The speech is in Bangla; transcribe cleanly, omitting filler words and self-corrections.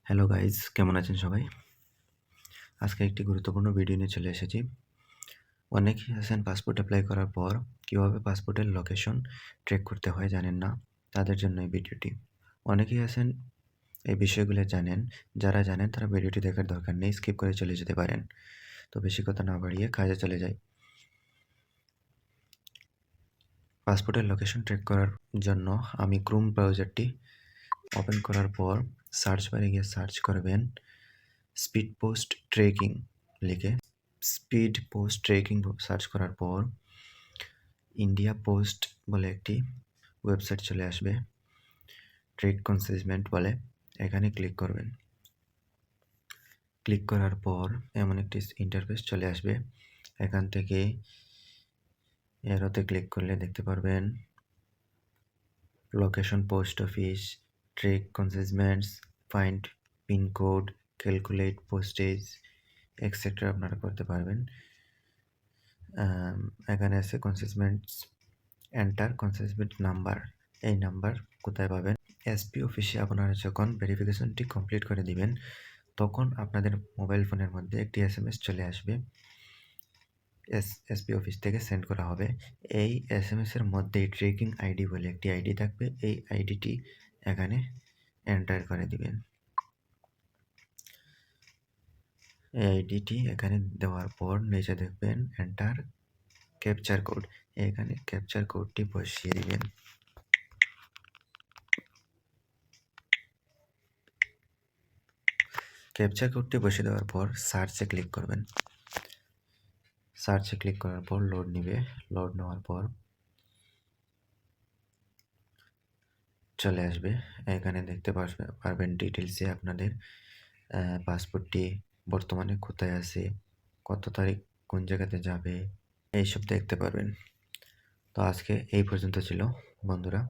হ্যালো গাইজ, কেমন আছেন সবাই? আজকে একটি গুরুত্বপূর্ণ ভিডিও নিয়ে চলে এসেছি। অনেকেই আছেন পাসপোর্ট অ্যাপ্লাই করার পর কীভাবে পাসপোর্টের লোকেশন ট্র্যাক করতে হয় জানেন না, তাদের জন্য এই ভিডিওটি। অনেকেই আছেন এই বিষয়গুলো জানেন, যারা জানেন তারা ভিডিওটি দেখার দরকার নেই, স্কিপ করে চলে যেতে পারেন। তো বেশি কথা না বাড়িয়ে কাজে চলে যাই। পাসপোর্টের লোকেশন ট্র্যাক করার জন্য আমি ক্রোম ব্রাউজারটি ওপেন করার পর সার্চ বারে গিয়ে সার্চ করবেন স্পিড পোস্ট ট্রেকিং লিখে। স্পিড পোস্ট ট্রেকিং সার্চ করার পর ইন্ডিয়া পোস্ট বলে একটি ওয়েবসাইট চলে আসবে, ট্রেক কনসেসমেন্ট বলে। এখানে ক্লিক করবেন। ক্লিক করার পর এমন একটি ইন্টারফেস চলে আসবে। এখান থেকে এরোতে ক্লিক করলে দেখতে পারবেন location, post office, track consignments, find pincode, calculate postage extra আপনারা করতে পারবেন। এখানে আছে কনসেসমেন্টস, এন্টার কনসেসমেন্ট নাম্বার। এই নাম্বার কোথায় পাবেন? এসপি অফিসে আপনারা যখন ভেরিফিকেশনটি কমপ্লিট করে দিবেন তখন আপনাদের মোবাইল ফোনের মধ্যে একটি SMS চলে আসবে, এসপি অফিস থেকে সেন্ড করা হবে। এই SMS-এর মধ্যেই ট্রেকিং আইডি বলে একটি আইডি থাকবে। এই আইডিটি এখানে এন্টার করে দিবেন। এই আইডিটি এখানে দেওয়ার পর নিচে দেখবেন এন্টার ক্যাপচার কোড। এখানে ক্যাপচার কোডটি বসিয়ে দিবেন। ক্যাপচার কোডটি বসিয়ে দেওয়ার পর সার্চে ক্লিক করবেন। সার্চে ক্লিক করার পর লোড নেবে। লোড নেওয়ার পর চলে আসবে। এখানে দেখতে পারবেন ডিটেলসে আপনাদের পাসপোর্টটি বর্তমানে কোথায় আছে, কত তারিখ কোন জায়গাতে যাবে, এইসব দেখতে পারবেন। তো আজকে এই পর্যন্ত ছিল বন্ধুরা।